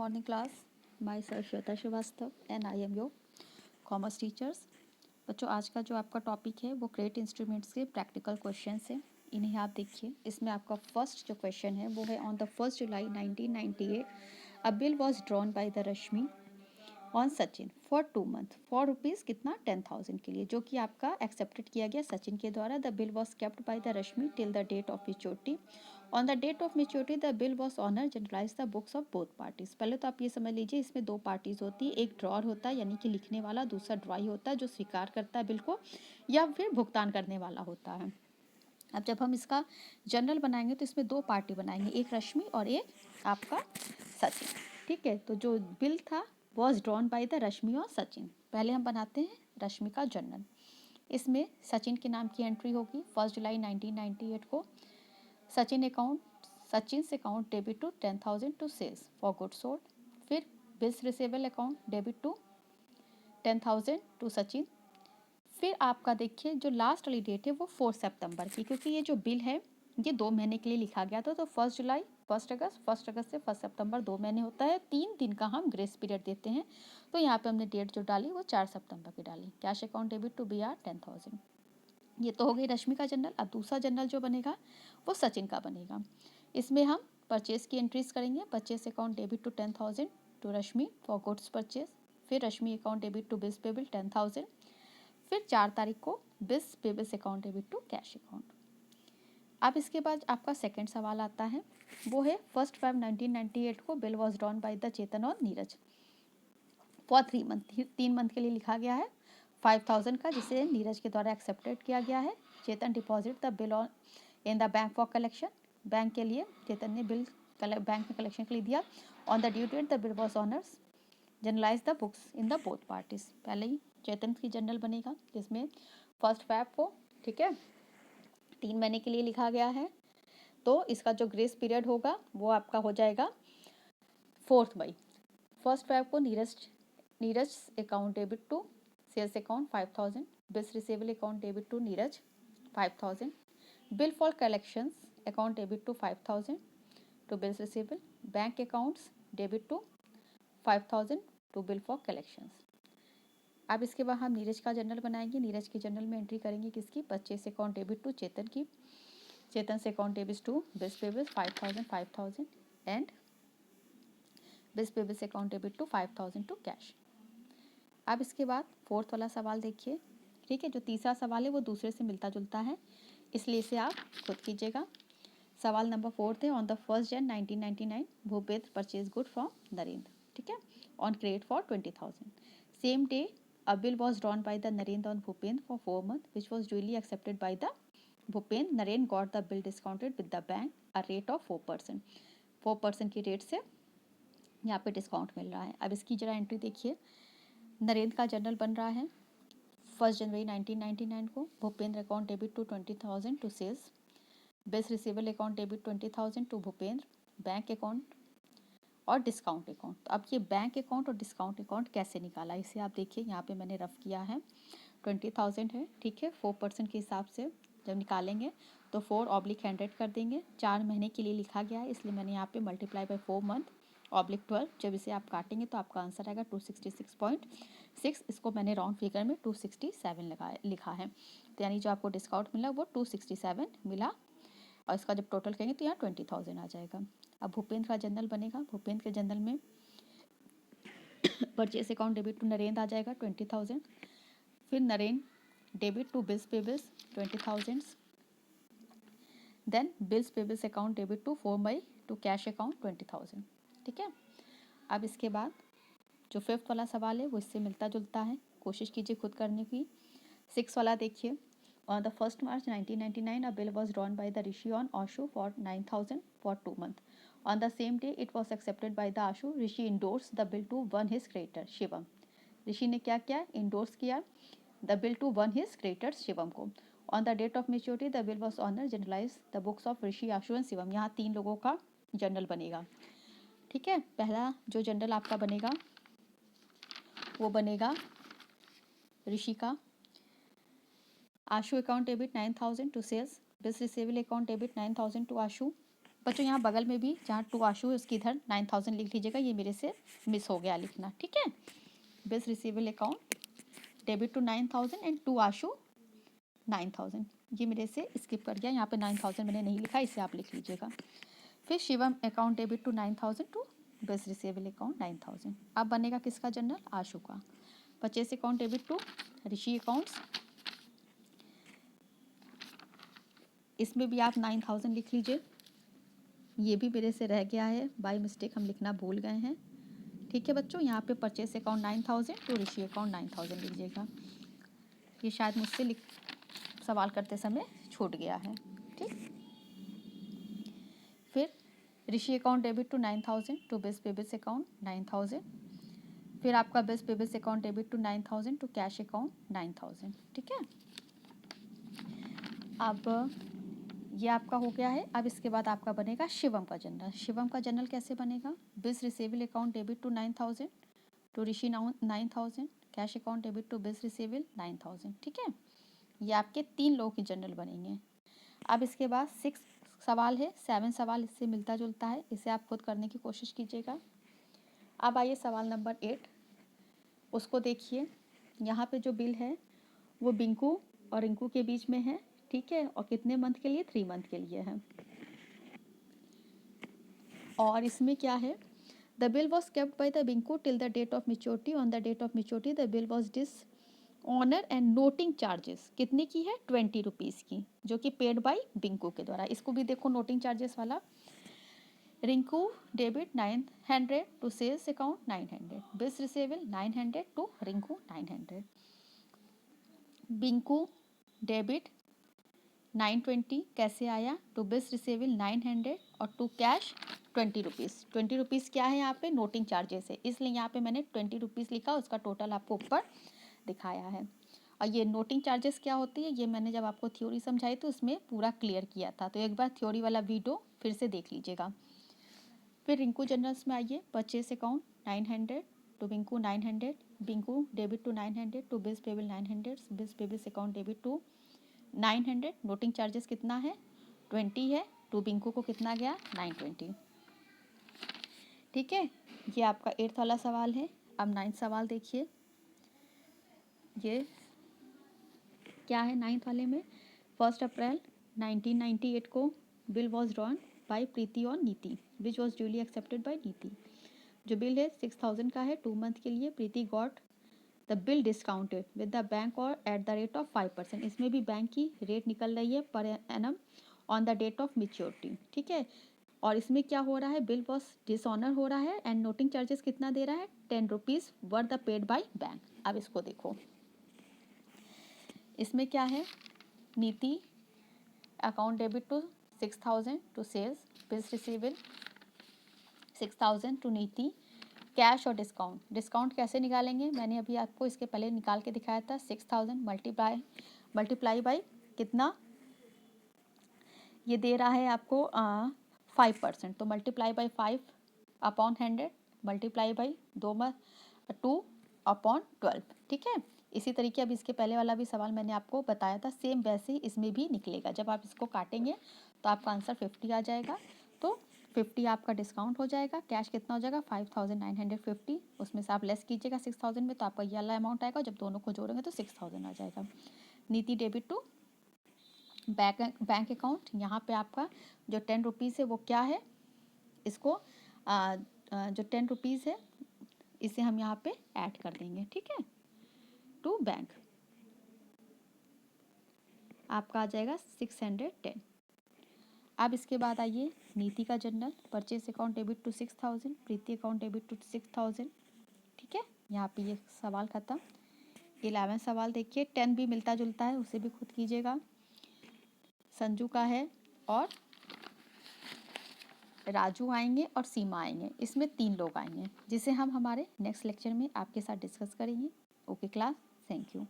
morning class. Myself Shweta Srivastava and I am your commerce teachers. बच्चों आज का जो आपका टॉपिक है वो क्रेट इंस्ट्रूमेंट्स के प्रैक्टिकल क्वेश्चंस हैं। इन्हें आप देखिए। इसमें आपका फर्स्ट जो क्वेश्चन है वो है on the 1 July 1998 a bill was drawn by the Rashmi on Sachin for 2 month for rupees कितना 10,000 के लिए, जो कि आपका एक्सेप्टेड किया गया सचिन के द्वारा। The bill was kept by the Rashmi till the date of maturity. On the date of maturity the bill was honour journalise the books of both parties. पहले तो आप ये समझ लीजिए इसमें दो पार्टीज होती है, एक ड्रॉर होता है यानी कि लिखने वाला, दूसरा ड्रॉई होता है जो स्वीकार करता है बिल को या फिर भुगतान करने वाला होता है। अब जब हम इसका जनरल बनाएंगे तो इसमें दो पार्टी बनाएंगे, एक रश्मि और एक आपका सचिन। ठीक है, तो जो बिल था वॉज ड्रॉन बाय द रश्मि और सचिन। पहले हम बनाते हैं रश्मि का जनरल। इसमें सचिन के नाम की एंट्री होगी 1 जुलाई 1998 को। सचिन से account debit to 10,000 to sales for good sold. फिर bills receivable account debit to 10,000 to Sachin. फिर आपका देखिए जो लास्ट वाली डेट है वो 4 सितंबर की, क्योंकि ये जो बिल है ये 2 महीने के लिए लिखा गया था। तो 1 जुलाई 1 अगस्त से 1 सितंबर 2 महीने होता है, 3 दिन का हम ग्रेस पीरियड देते हैं। तो यहाँ पे हमने डेट जो डाली वो 4 सितंबर की डाली। Cash account debit to BR 10,000। ये तो हो गई रश्मि का जनरल। अब दूसरा जनरल जो बनेगा वो सचिन का बनेगा। इसमें हम परचेज की एंट्रीज करेंगे। Purchase account debit to 10,000 to Rashmi for goods purchase. फिर Rashmi account debit to bills payable 10,000। फिर 4 तारीख को bills payables account debit to cash account. अब इसके बाद आपका सेकंड सवाल आता है, वो है 1 Feb 1998 को bill was drawn by the Chetan और नीरज फॉर 3 मंथ। 3 मंथ के लिए लिखा गया है 5,000 का, जिसे नीरज के द्वारा एक्सेप्टेड किया गया है। Chetan deposit the bill on in the bank for collection. Bank के लिए चेतन ने बिल बैंक में कलेक्शन के लिए दिया। On the due date the bill was honours journalise the books in the both parties. पहले ही चेतन की जनरल बनेगा जिसमें 1 फैब को, ठीक है, 3 महीने के लिए लिखा गया है। तो इसका जो ग्रेस पीरियड होगा वो आपका हो जाएगा 4 मई। 1 फैब को Neeraj account debit to sales account 5,000। Bills receivable account debit to Neeraj 5,000। Bill for collections account debit to 5,000 to bills receivable. Bank accounts debit to 5,000 to bill for collections. अब इसके बाद हम नीरज का जनरल बनाएंगे। नीरज की जनरल में एंट्री करेंगे किसकी, purchase account debit to Chetan की। चेतन से account debit to bills payables 5,000 and bills payables account debit to 5,000 to cash. अब इसके बाद फोर्थ वाला सवाल देखिए। ठीक है, जो तीसरा सवाल है वो दूसरे से मिलता जुलता है, इसलिए इसे आप खुद कीजिएगा। सवाल नंबर 4 है, on the 1 Jan 1999 Bhupendra purchase good from Narendra, ठीक है, on credit for 20,000। Same day a bill was drawn by the Narendra on Bhupendra for 4 months, which was duly accepted by the Bhupendra. Narendra got the bill discounted with the bank a rate of 4%। 4% की rate से यहाँ पे discount मिल रहा है। अब इसकी जरा entry देखिए। नरेंद्र का जनरल बन रहा है 1 जनवरी 1999 को। Bhupendra account debit to 20,000 to sales. Bills receivable account debit 20,000 to Bhupendra. Bank account और डिस्काउंट अकाउंट। तो अब ये बैंक अकाउंट और डिस्काउंट अकाउंट कैसे निकाला, इसे आप देखिए। यहाँ पे मैंने रफ किया है 20,000 है, ठीक है। 4% के हिसाब से जब निकालेंगे तो 4/100 कर देंगे। 4 महीने के लिए लिखा गया है, इसलिए मैंने यहाँ पे मल्टीप्लाई बाय 4 मंथ /12। जब इसे आप काटेंगे तो आपका आंसर आएगा 266.6। इसको मैंने राउंड फिगर में 267 लिखा है। तो यानी जो आपको डिस्काउंट मिला वो 267 मिला, और इसका जब टोटल करेंगे तो यहाँ 20,000 आ जाएगा। अब भूपेंद्र का जनरल बनेगा। भूपेंद्र के जनरल में purchase account debit to Narendra आ जाएगा 20,000। फिर Narendra debit to bills payables 20,000। Then bills payables account debit to 4 May to cash account 20,000, ठीक है। अब इसके बाद जो 5th वाला सवाल है वो इससे मिलता जुलता है, कोशिश कीजिए खुद करने की। 6 वाला देखिए। On the 1st March 1999, a bill was drawn by the Rishi on Ashu for 9,000 for 2 months. On the same day, it was accepted by the Ashu. Rishi endorsed the bill to one his creditor Shivam. ऋषि ने क्या किया, endorse किया the bill to one his creditor Shivam को। On the date of maturity the bill was honour journalise the books of Rishi, Ashu and Shivam. यहाँ 3 लोगों का general बनेगा, ठीक है। पहला जो जनरल आपका बनेगा वो बनेगा ऋषि का। Ashu account debit 9,000 to sales. Bills receivable account debit 9,000 to Ashu. बच्चों यहाँ बगल में भी जहाँ टू आशु है उसकी इधर 9000 लिख लीजिएगा, ये मेरे से मिस हो गया लिखना, ठीक है। Bills receivable account debit to 9000 and to Ashu 9000, ये मेरे से स्किप कर गया, यहाँ पे 9000 मैंने नहीं लिखा, इसे आप लिख लीजिएगा। फिर Shivam account debit to 9000 to bills receivable account 9000। अब बनेगा किसका जनरल? आशु का। Purchase account debit to Rishi accounts, इसमें भी आप 9000 लिख लीजिए, ये भी मेरे से रह गया है, बाय मिस्टेक हम लिखना भूल गए हैं, ठीक है बच्चों। यहाँ पे purchase account 9000 to Rishi account 9000 लीजिएगा, ये शायद मुझसे सवाल करते समय छूट गया है, ठीक। फिर Rishi account debit to 9000 to bills payables account 9000, फिर आपका bills payables account debit to 9000 to cash account 9000, ठीक है। अब ये आपका हो गया है। अब इसके बाद आपका बनेगा शिवम का जनरल। शिवम का जनरल कैसे बनेगा? Bills receivable account debit to 9000 to Rishi 9000, cash account debit to bills receivable 9000, ठीक है। ये आपके 3 लोगों के जनरल बनेंगे। अब इसके बाद 6 सवाल है, 7 सवाल इससे मिलता जुलता है, इसे आप खुद करने की कोशिश कीजिएगा। अब आइए सवाल नंबर 8, उसको देखिए। यहाँ पे जो बिल है वो बिंकू और रिंकू के बीच में है, ठीक है, और कितने मंथ के लिए? 3 मंथ के लिए है। और इसमें क्या है? The bill was kept by the Binku till the date of maturity, on the date of maturity the bill was dishonour and noting charges कितने की है? 20 रुपीज़ की, जो कि पेड बाय बिंकू के द्वारा। इसको भी देखो नोटिंग चार्जेस वाला। Rinku debit 900 to sales account 900, bills receivable 900 to Rinku 900। Binku debit 920 कैसे आया? टू बिल्स रिसीवेबल 900 और टू कैश 20 रुपीज़। 20 रुपीज़ क्या है यहाँ पे? नोटिंग चार्जेस है, इसलिए यहाँ पे मैंने 20 रुपीज़ लिखा, उसका टोटल आपको ऊपर दिखाया है। और ये नोटिंग चार्जेस क्या होती है, ये मैंने जब आपको थ्योरी समझाई तो उसमें पूरा क्लियर किया था, तो एक बार थ्योरी वाला वीडियो फिर से देख लीजिएगा। फिर रिंकू जनरल्स में आइए। Purchase account 900 to Binku 900, Binku debit to 900 to bills payable 900, bills payables account debit to 900। Noting charges कितना है? 20 है, टू बिंकू को कितना गया? 920, ठीक है। ये आपका 8th वाला सवाल है। अब 9th सवाल देखिए, ये क्या है 9th वाले में? 1 अप्रैल 1998 को बिल वॉज ड्रॉन बाय प्रीति और नीति, which was duly accepted by नीति। जो बिल है 6000 का है, 2 मंथ के लिए। Preeti got the bill discounted with the bank और एट द रेट ऑफ 5%, इसमें भी बैंक की रेट निकल रही है पर एनम on the date of maturity, ठीक है। और इसमें क्या हो रहा है? बिल वॉज डिसऑनर हो रहा है एंड नोटिंग चार्जेस कितना दे रहा है? 10 rupees were the paid by bank. अब इसको देखो, इसमें क्या है? Niti account debit to 6000 to sales, bills receivable 6000 to Niti, cash और डिस्काउंट। डिस्काउंट कैसे निकालेंगे? मैंने अभी आपको इसके पहले निकाल के दिखाया था। 6000 मल्टीप्लाई बाई कितना? ये दे रहा है आपको 5%, तो multiply by 5 upon 100 multiply by 2 upon 12, ठीक है। इसी तरीके अब इसके पहले वाला भी सवाल मैंने आपको बताया था, सेम वैसे ही इसमें भी निकलेगा। जब आप इसको काटेंगे तो आपका आंसर 50 आ जाएगा, तो 50 आपका डिस्काउंट हो जाएगा। कैश कितना हो जाएगा? 5950, उसमें से आप लेस कीजिएगा 6000 में, तो आपका ये वाला अमाउंट आएगा। जब दोनों को जोड़ेंगे तो 6000 आ जाएगा। नीति डेबिट टू बैंक अकाउंट, यहाँ पे आपका जो 10 रुपीज़ है वो क्या है? इसको जो 10 रुपीज़ है इसे हम यहाँ पे ऐड कर देंगे, ठीक है, टू बैंक। आपका आ जाएगा 610। अब इसके बाद आइए नीति का journal. Purchase account debit to 6000, Preeti account debit to 6000, ठीक है। यहाँ पे ये सवाल ख़त्म। 11 सवाल देखिए, 10 भी मिलता जुलता है, उसे भी खुद कीजिएगा। संजू का है और राजू आएंगे और सीमा आएंगे, इसमें 3 लोग आएंगे, जिसे हम हमारे नेक्स्ट लेक्चर में आपके साथ डिस्कस करेंगे। Okay class, thank you.